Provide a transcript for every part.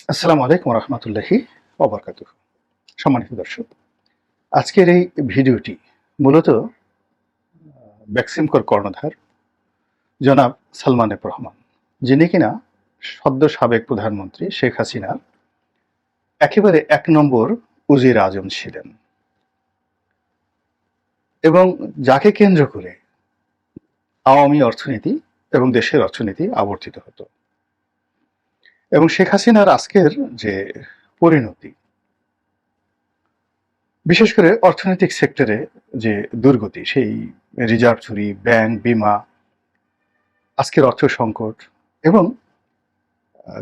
আসসালামু আলাইকুম রহমতুল্লাহি ওবরকাতুহ। সম্মানিত দর্শক, আজকের এই ভিডিওটি মূলত বেক্সিমকোর কর্ণধার জনাব সালমান এফ রহমান, যিনি কিনা সদ্য সাবেক প্রধানমন্ত্রী শেখ হাসিনার একেবারে ১ নম্বর উজির আজম ছিলেন, এবং যাকে কেন্দ্র করে আওয়ামী অর্থনীতি এবং দেশের অর্থনীতি আবর্তিত হতো। এবং শেখ হাসিনার আজকের যে পরিণতি, বিশেষ করে অর্থনৈতিক সেক্টরে যে দুর্গতি, সেই রিজার্ভ চুরি, ব্যাংক, বিমা, আজকের অর্থ সংকট, এবং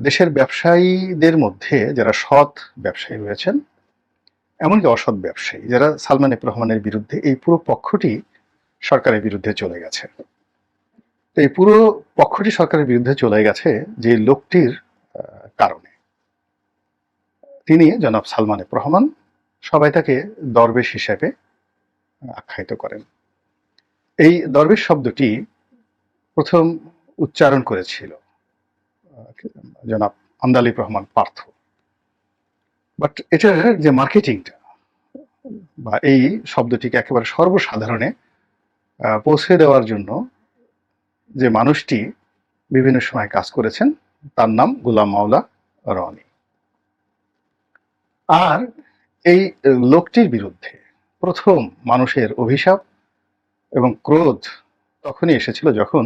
দেশের ব্যবসায়ীদের মধ্যে যারা সৎ ব্যবসায়ী রয়েছেন, এমনকি অসৎ ব্যবসায়ী যারা সালমান এফ রহমানের বিরুদ্ধে, এই পুরো পক্ষটি সরকারের বিরুদ্ধে চলে গেছে। তো এই পুরো পক্ষটি সরকারের বিরুদ্ধে চলে গেছে যে লোকটির কারণে। তিনি জনাব সালমান এফ রহমান, সবাই তাকে দরবেশ হিসেবে আখ্যায়িত করেন। এই দরবেশ শব্দটি প্রথম উচ্চারণ করেছিল জনাব আমদালিব রহমান পার্থ। বাট এটার যে মার্কেটিংটা বা এই শব্দটিকে একেবারে সর্বসাধারণে পৌঁছে দেওয়ার জন্য যে মানুষটি বিভিন্ন সময় কাজ করেছেন, তার নাম গোলাম মাওলা রনি। আর এই লোকটির বিরুদ্ধে প্রথম মানুষের অভিশাপ এবং ক্রোধ তখনই এসেছিল যখন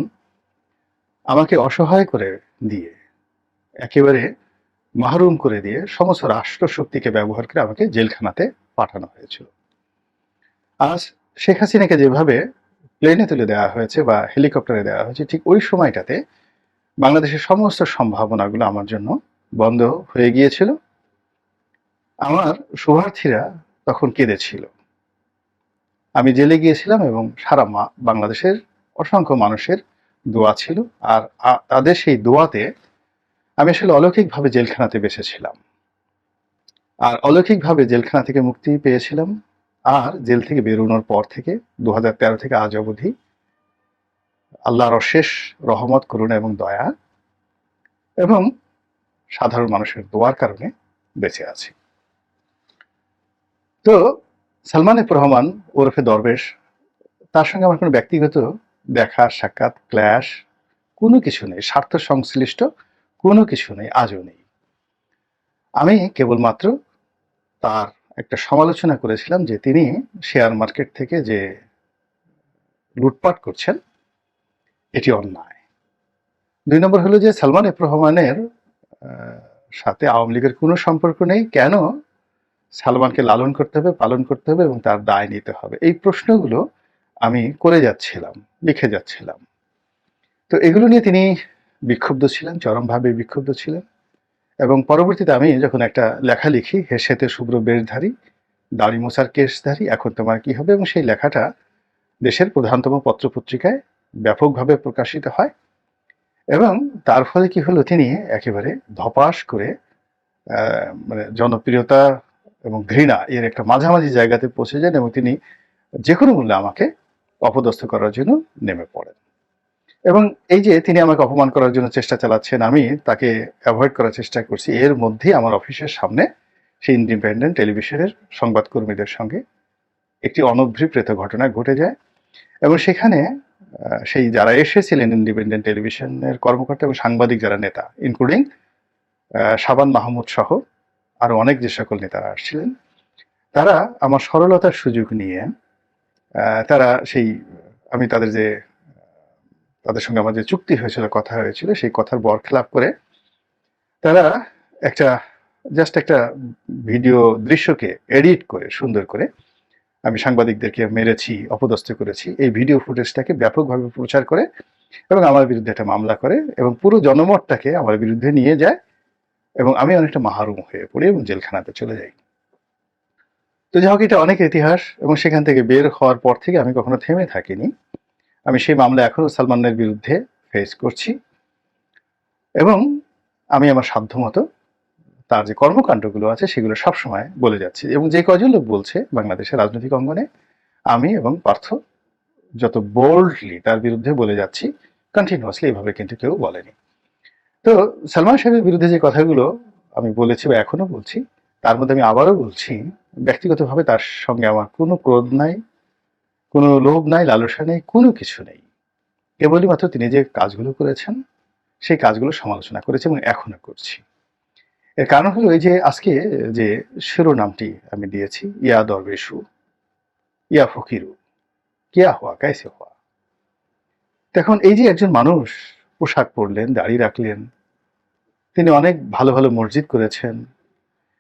আমাকে অসহায় করে দিয়ে, একেবারে মাহরুম করে দিয়ে, সমস্ত রাষ্ট্রশক্তিকে ব্যবহার করে আমাকে জেলখানাতে পাঠানো হয়েছিল। আজ শেখ হাসিনাকে যেভাবে প্লেনে তুলে দেওয়া হয়েছে বা হেলিকপ্টারে দেওয়া হয়েছে, ঠিক ওই সময়টাতে বাংলাদেশের সমস্ত সম্ভাবনাগুলো আমার জন্য বন্ধ হয়ে গিয়েছিল। আমার শুভার্থীরা তখন কেঁদেছিল। আমি জেলে গিয়েছিলাম এবং সারা বাংলাদেশের অসংখ্য মানুষের দোয়া ছিল, আর তাদের সেই দোয়াতে আমি আসলে অলৌকিকভাবে জেলখানাতে বেঁচেছিলাম, আর অলৌকিকভাবে জেলখানা থেকে মুক্তি পেয়েছিলাম। আর জেল থেকে বেরোনোর পর থেকে 2013 থেকে আজ অবধি আল্লাহর অশেষ রহমত, করুণা এবং দয়া এবং সাধারণ মানুষের দোয়ার কারণে বেঁচে আছি। তো সালমান এফ রহমান ওরফে দরবেশ, তার সঙ্গে আমার কোনো ব্যক্তিগত দেখা সাক্ষাৎ, ক্ল্যাশ কোনো কিছু নেই, স্বার্থ সংশ্লিষ্ট কোনো কিছু নেই, আজও নেই। আমি কেবলমাত্র তার একটা সমালোচনা করেছিলাম যে তিনি শেয়ার মার্কেট থেকে যে লুটপাট করছেন, এটি অন্যায়। 2 নম্বর হলো যে সালমান এফ রহমানের সাথে আওয়ামী লীগের কোনো সম্পর্ক নেই, কেন সালমানকে লালন করতে হবে, পালন করতে হবে এবং তার দায় নিতে হবে, এই প্রশ্নগুলো আমি করে যাচ্ছিলাম, লিখে যাচ্ছিলাম। তো এগুলো নিয়ে তিনি বিক্ষুব্ধ ছিলেন, চরমভাবে বিক্ষুব্ধ ছিলেন। এবং পরবর্তীতে আমি যখন একটা লেখা লিখি, হেসেতে শুভ্র বেশধারী, দাড়ি মোছার কেশধারী, এখন তোমার কি হবে, এবং সেই লেখাটা দেশের প্রধানতম পত্রপত্রিকায় ব্যাপকভাবে প্রকাশিত হয়। এবং তার ফলে কি হলো, তিনি একেবারে ধপাস করে মানে জনপ্রিয়তা এবং ঘৃণা এর একটা মাঝামাঝি জায়গাতে পৌঁছে যান, এবং তিনি যে কোনো মূল্যে আমাকে অপদস্থ করার জন্য নেমে পড়েন। এবং এই যে তিনি আমাকে অপমান করার জন্য চেষ্টা চালাচ্ছেন, আমি তাকে অ্যাভয়েড করার চেষ্টা করছি, এর মধ্যেই আমার অফিসের সামনে সেই ইন্ডিপেন্ডেন্ট টেলিভিশনের সংবাদকর্মীদের সঙ্গে একটি অনভিপ্রেত ঘটনা ঘটে যায়। এবং সেখানে সেই যারা এসেছিলেন ইন্ডিপেন্ডেন্ট টেলিভিশনের কর্মকর্তা এবং সাংবাদিক যারা নেতা, ইনক্লুডিং শাবান মাহমুদ সহ আরো অনেক যে সকল নেতারা আসছিলেন, তারা আমার সরলতার সুযোগ নিয়ে তারা সেই, আমি তাদের সঙ্গে আমার যে চুক্তি হয়েছিল, কথা হয়েছিল, সেই কথার বরখেলাপ করে তারা একটা একটা ভিডিও দৃশ্যকে এডিট করে সুন্দর করে আমি সাংবাদিকদেরকে মেরেছি, অপদস্থ করেছি, এই ভিডিও ফুটেজটাকে ব্যাপকভাবে প্রচার করে এবং আমার বিরুদ্ধে একটা মামলা করে এবং পুরো জনমতটাকে আমার বিরুদ্ধে নিয়ে যায়, এবং আমি অনেকটা মাহরুম হয়ে পড়ি এবং জেলখানাতে চলে যাই। তো যাই হোক, এটা অনেক ইতিহাস, এবং সেখান থেকে বের হওয়ার পর থেকে আমি কখনো থেমে থাকিনি। আমি সেই মামলা এখনো সালমানের বিরুদ্ধে ফেস করছি, এবং আমি আমার সাধ্যমতো তার যে কর্মকাণ্ডগুলো আছে সেগুলো সবসময় বলে যাচ্ছি, এবং যে কজন লোক বলছে বাংলাদেশের রাজনৈতিক অঙ্গনে, আমি এবং পার্থ যত বোল্ডলি তার বিরুদ্ধে বলে যাচ্ছি, কন্টিনিউয়াসলি এভাবে কিন্তু কেউ বলেনি। তো সালমান সাহেবের বিরুদ্ধে যে কথাগুলো আমি বলেছি বা এখনো বলছি, তার মধ্যে আমি আবারও বলছি, ব্যক্তিগতভাবে তার সঙ্গে আমার কোনো ক্রোধ নাই, কোনো লোভ নাই, লালসা নেই, কোনো কিছু নেই। কেবলই মাত্র তিনি যে কাজগুলো করেছেন, সেই কাজগুলো সমালোচনা করেছি এবং এখনো করছি। এর কারণ হলো এই যে আজকে যে শিরোনামটি আমি দিয়েছি, ইয়া দরবেশু, ইয়া ফকিরু, কিয়া হুয়া, কাইসে হুয়া। এখন এই যে একজন মানুষ পোশাক পরলেন, দাড়ি রাখলেন, তিনি অনেক ভালো ভালো মসজিদ করেছেন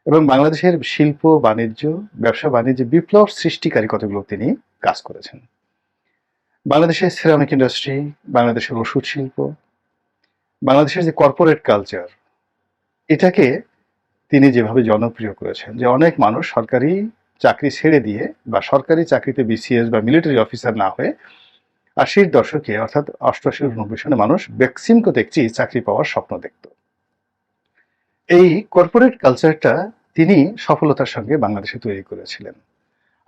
এবং বাংলাদেশের শিল্প বাণিজ্য, ব্যবসা বাণিজ্যে বিপ্লব সৃষ্টিকারী কতগুলো তিনি কাজ করেছেন। বাংলাদেশের সিরামিক ইন্ডাস্ট্রি, বাংলাদেশের ওষুধ শিল্প, বাংলাদেশের যে কর্পোরেট কালচার, এটাকে তিনি যেভাবে জনপ্রিয় করেছেন যে অনেক মানুষ সরকারি চাকরি ছেড়ে দিয়ে বা সরকারি চাকরিতে বিসিএস বা মিলিটারি অফিসার না হয়ে ৮০-র দশকে অর্থাৎ ৮৮-৯০ সনে মানুষ বেক্সিমকো দেখছি চাকরি পাওয়ার স্বপ্ন দেখত। এই কর্পোরেট কালচারটা তিনি সফলতার সঙ্গে বাংলাদেশে তৈরি করেছিলেন।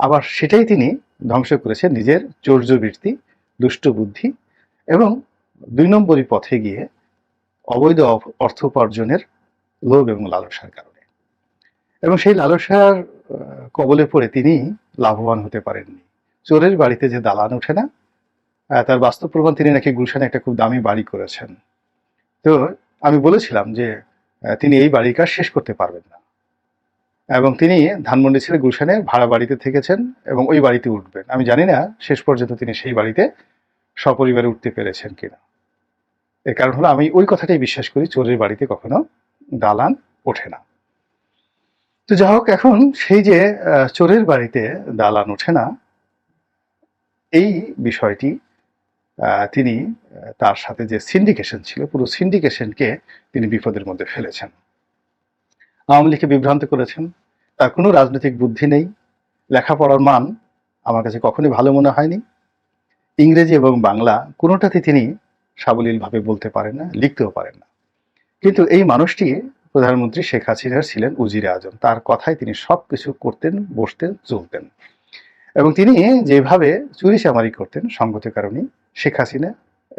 আবার সেটাই তিনি ধ্বংস করেছেন নিজের চৌর্যবৃত্তি, দুষ্ট বুদ্ধি এবং ২ নম্বরই পথে গিয়ে অবৈধ অর্থ উপার্জনের লোভ এবং লালসার কারণে। এবং সেই লালসার কবলে পড়ে তিনি লাভবান হতে পারেননি। চোরের বাড়িতে যে দালান ওঠে না, তার বাস্তব প্রমাণ তিনি নাকি গুলশানে একটা খুব দামি বাড়ি করেছেন। তো আমি বলেছিলাম যে তিনি এই বাড়ির কাজ শেষ করতে পারবেন না এবং তিনি ধানমন্ডি ছেড়ে গুলশানে ভাড়া বাড়িতে থেকেছেন এবং ওই বাড়িতে উঠবেন। আমি জানি না শেষ পর্যন্ত তিনি সেই বাড়িতে সপরিবারে উঠতে পেরেছেন কিনা। এর কারণ হলো আমি ওই কথাটাই বিশ্বাস করি, চোরের বাড়িতে কখনো দালান ওঠে না। তো যাই হোক, এখন সেই যে চোরের বাড়িতে দালান ওঠে না, এই বিষয়টি তিনি তার সাথে যে সিন্ডিকেশন ছিল, পুরো সিন্ডিকেশনকে তিনি বিপদের মধ্যে ফেলেছেন। আওয়ামী লীগকে বিভ্রান্ত করেছেন। তার কোনো রাজনৈতিক বুদ্ধি নেই, লেখাপড়ার মান আমার কাছে কখনোই ভালো মনে হয়নি। ইংরেজি এবং বাংলা কোনোটাতে তিনি সাবলীলভাবে বলতে পারেন না, লিখতেও পারেন না। কিন্তু এই মানুষটি প্রধানমন্ত্রী শেখ হাসিনার ছিলেন উজিরে আজম। তার কথায় তিনি সব কিছু করতেন, বসতেন, চলতেন এবং তিনি যেভাবে চুরিচামারি করতেন, সঙ্গতের কারণে শেখ হাসিনা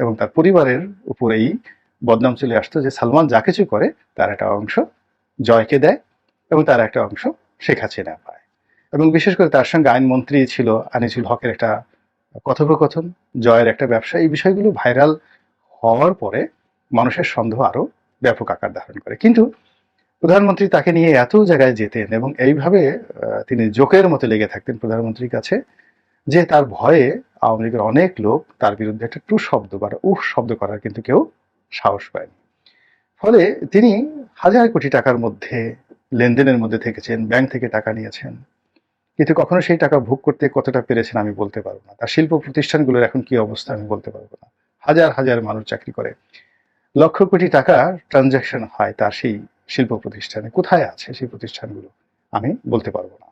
এবং তার পরিবারের উপরেই বদনাম চলে আসতো যে সালমান যা কিছু করে তার একটা অংশ জয়কে দেয় এবং তার একটা অংশ শেখ হাসিনা পায়। এবং বিশেষ করে তার সঙ্গে আইনমন্ত্রী ছিল আনিসুল হকের একটা কথোপকথন, জয়ের একটা ব্যবসা, এই বিষয়গুলো ভাইরাল হওয়ার পরে মানুষের সন্দেহ আরো ব্যাপক আকার ধারণ করে। কিন্তু প্রধানমন্ত্রী তাকে নিয়ে এত জায়গায় যেতেন এবং এইভাবে তিনি জোকের মতো লেগে থাকতেন প্রধানমন্ত্রীর কাছে যে তার ভয়ে আওয়ামী লীগের অনেক লোক তার বিরুদ্ধে একটা টু শব্দ বা উহ শব্দ করার কিন্তু কেউ সাহস পায়নি। ফলে তিনি হাজার কোটি টাকার মধ্যে লেনদেনের মধ্যে থেকেছেন, ব্যাংক থেকে টাকা নিয়েছেন, কিন্তু কখনো সেই টাকা ভোগ করতে কতটা পেরেছেন আমি বলতে পারবো না। তার শিল্প প্রতিষ্ঠানগুলোর এখন কি অবস্থা আমি বলতে পারবো না। হাজার হাজার মানুষ চাকরি করে, লক্ষ কোটি টাকা ট্রানজাকশন হয় তার সেই শিল্প প্রতিষ্ঠানে। কোথায় আছে সেই প্রতিষ্ঠানগুলো আমি বলতে পারবো না।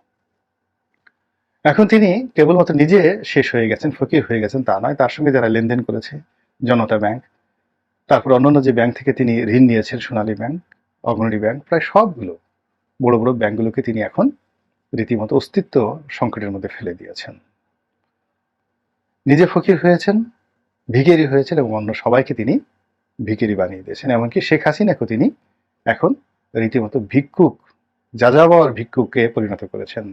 এখন তিনি কেবলমাত্র নিজে শেষ হয়ে গেছেন, ফকির হয়ে গেছেন তা নয়, তার সঙ্গে যারা লেনদেন করেছে, জনতা ব্যাংক, তারপর অন্যান্য যে ব্যাংক থেকে তিনি ঋণ নিয়েছেন, সোনালী ব্যাংক, অগ্রণী ব্যাংক, প্রায় সবগুলো বড় বড় ব্যাংকগুলোকে তিনি এখন রীতিমতো অস্তিত্ব সংকটের মধ্যে ফেলে দিয়েছেন। নিজে ফকির হয়েছেন, ভিখারি হয়েছেন এবং অন্য সবাইকে তিনি ভিখারি বানিয়ে দিয়েছেন। এমনকি শেখ হাসিনাকেও তিনি এখন রীতিমতো ভিক্ষুক, যাযাবর ভিক্ষুককে পরিণত করেছেন।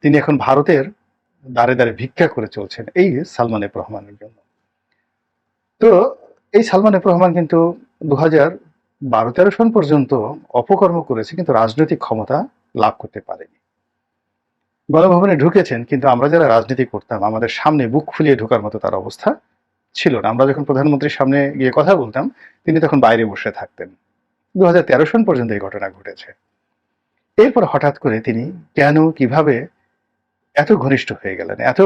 তিনি এখন ভারতের দ্বারে দ্বারে ভিক্ষা করে চলছেন এই সালমান এফ রহমানের জন্য। তো এই সালমান এফ রহমান কিন্তু 2012-13 সন পর্যন্ত অপকর্ম করেছে, কিন্তু রাজনৈতিক ক্ষমতা লাভ করতে পারেনি। গণভবনে ঢুকেছেন, কিন্তু আমরা যারা রাজনীতি করতাম আমাদের সামনে বুক ফুলিয়ে ঢোকার মতো তার অবস্থা ছিল না। আমরা যখন প্রধানমন্ত্রীর সামনে গিয়ে কথা বলতাম তিনি তখন বাইরে বসে থাকতেন। 2013 সন পর্যন্ত এই ঘটনা ঘটেছে। এরপর হঠাৎ করে তিনি কেন, কিভাবে এত ঘনিষ্ঠ হয়ে গেলেন, এত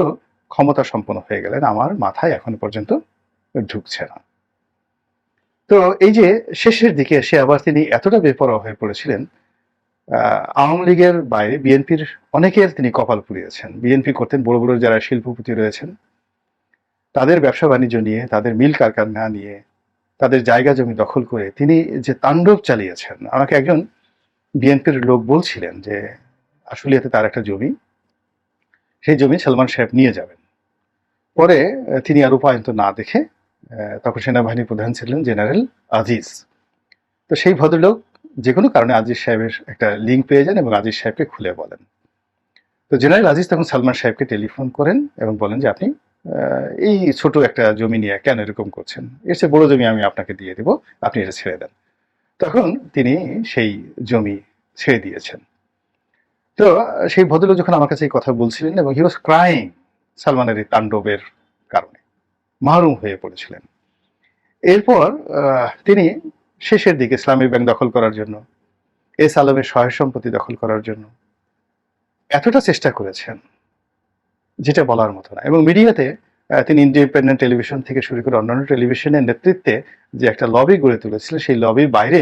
ক্ষমতা সম্পন্ন হয়ে গেলেন, আমার মাথায় এখন পর্যন্ত ঢুকছে না। তো এই যে শেষের দিকে এসে আবার তিনি এতটা বেপরোয়া হয়ে পড়েছিলেন, আওয়ামী লীগের বাইরে বিএনপির অনেকের তিনি কপাল পুড়িয়েছেন। বিএনপি করতেন বড় বড় যারা শিল্পপতি রয়েছেন তাদের ব্যবসা বাণিজ্য নিয়ে, তাদের মিল কারখানা নিয়ে, তাদের জায়গা জমি দখল করে তিনি যে তাণ্ডব চালিয়েছেন। আমাকে একজন বিএনপির লোক বলছিলেন যে আশুলিয়াতে তার একটা জমি, সেই জমি সালমান সাহেব নিয়ে যাবেন। পরে তিনি আর উপায়ন্ত না দেখে, তখন সেনাবাহিনীর প্রধান ছিলেন জেনারেল আজিজ, তো সেই ভদ্রলোক যে কোনো কারণে আজিজ সাহেবের একটা লিঙ্ক পেয়ে যান এবং আজিজ সাহেবকে খুলে বলেন। তো জেনারেল আজিজ তখন সালমান সাহেবকে টেলিফোন করেন এবং বলেন যে আপনি এই ছোট একটা জমি নিয়ে কেন এরকম করছেন, এর চেয়ে বড় জমি আমি আপনাকে দিয়ে দেবো, আপনি এটা ছেড়ে দেন। তখন তিনি সেই জমি ছেড়ে দিয়েছেন। তো সেই ভদ্রলোক যখন আমার কাছে এই কথা বলছিলেন এবং হি ওয়াজ ক্রাইং সালমানের এই তাণ্ডবের কারণে মাহরুম হয়ে পড়েছিলেন। এরপর তিনি শেষের দিকে ইসলামী ব্যাংক দখল করার জন্য, এস আলমের সহায় সম্পত্তি দখল করার জন্য এতটা চেষ্টা করেছেন যেটা বলার মতো না। এবং মিডিয়াতে তিনি ইন্ডিপেন্ডেন্ট টেলিভিশন থেকে শুরু করে অন্যান্য টেলিভিশনের নেতৃত্বে যে একটা লবি গড়ে তুলেছিলেন, সেই লবির বাইরে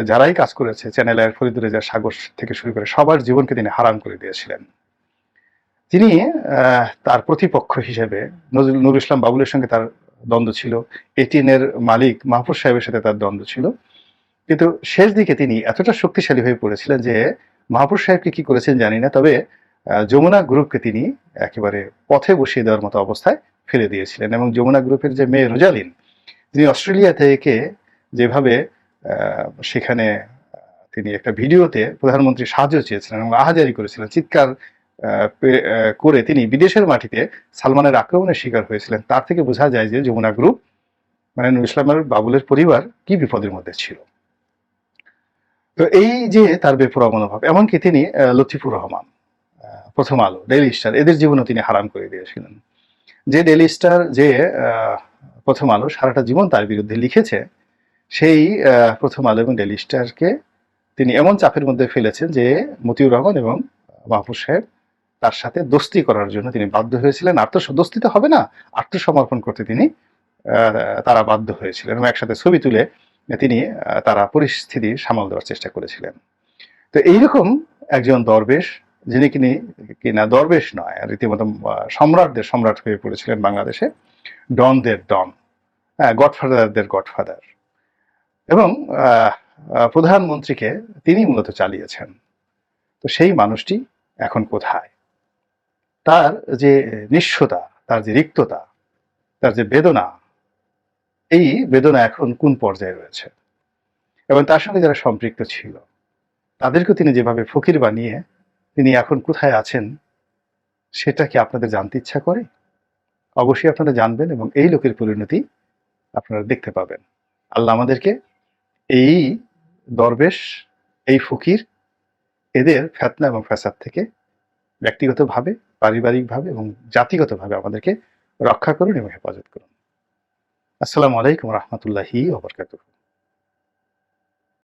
যারাই কাজ করেছে, চ্যানেল আয়ের, ফরিদুর রেজা সাগর থেকে শুরু করে সবার জীবনকে তিনি হারাম করে দিয়েছিলেন। তিনি তার প্রতিপক্ষ হিসেবে নুরুল ইসলাম বাবুলের সঙ্গে তার দ্বন্দ্ব ছিল, এটিএনের মালিক মাহফুজ সাহেবের সাথে তার দ্বন্দ্ব ছিল। কিন্তু শেষ দিকে তিনি এতটা শক্তিশালী হয়ে পড়েছিলেন যে মাহফুজ সাহেবকে কি করেছেন জানি না, তবে যমুনা গ্রুপকে তিনি একেবারে পথে বসিয়ে দেওয়ার মতো অবস্থায় ফেলে দিয়েছিলেন। এবং যমুনা গ্রুপের যে মেয়ে রোজালিন, তিনি অস্ট্রেলিয়া থেকে যেভাবে সেখানে তিনি একটা ভিডিওতে প্রধানমন্ত্রীর সাহায্য চেয়েছিলেন এবং আহাজারি করেছিলেন, চিৎকার করে তিনি বিদেশের মাটিতে সালমানের আক্রমণের শিকার হয়েছিলেন, তার থেকে বোঝা যায় যে যমুনা গ্রুপ মানে নুরুল ইসলামের বাবুলের পরিবার কি বিপদের মধ্যে ছিল। তো এই যে তার বেপরোয়া মনোভাব, এমনকি তিনি লতিফুর রহমান, প্রথম আলো, ডেইলি স্টার, এদের জীবনও তিনি হারাম করে দিয়েছিলেন। যে ডেইলি স্টার, যে প্রথম আলো সারাটা জীবন তার বিরুদ্ধে লিখেছে, সেই প্রথম আলো এবং ডেইলি স্টারকে তিনি এমন চাপের মধ্যে ফেলেছেন যে মতিউর রহমান এবং মাহফুজ সাহেব তার সাথে দোস্তি করার জন্য তিনি বাধ্য হয়েছিলেন। দোস্তি তো হবে না, আত্মসমর্পণ করতে তিনি তারা বাধ্য হয়েছিলেন এবং একসাথে ছবি তুলে তিনি তারা পরিস্থিতি সামাল দেওয়ার চেষ্টা করেছিলেন। তো এইরকম একজন দরবেশ, যিনি কিনা দরবেশ নয়, রীতিমতো সম্রাটদের সম্রাট হয়ে পড়েছিলেন বাংলাদেশে, ডনদের ডন, গডফাদারদের গডফাদার, এবং প্রধানমন্ত্রীকে তিনি মূলত চালিয়েছেন। তো সেই মানুষটি এখন কোথায়? তার যে নিঃস্বতা, তার যে রিক্ততা, তার যে বেদনা, এই বেদনা এখন কোন পর্যায়ে রয়েছে? এবং তার সঙ্গে যারা সম্পৃক্ত ছিল তাদেরকে তিনি যেভাবে ফকির বানিয়ে তিনি এখন কোথায় আছেন, সেটা কি আপনাদের জানতে ইচ্ছা করে? অবশ্যই আপনারা জানবেন এবং এই লোকের পরিণতি আপনারা দেখতে পাবেন। আল্লাহ আমাদেরকে এই দরবেশ, এই ফকির, এদের ফেতনা এবং ফ্যাসাদ থেকে ব্যক্তিগতভাবে, পারিবারিকভাবে এবং জাতিগতভাবে আমাদেরকে রক্ষা করুন এবং হেফাজত করুন। আসসালামু আলাইকুম রহমতুল্লাহি ওয়া বারাকাতুহু।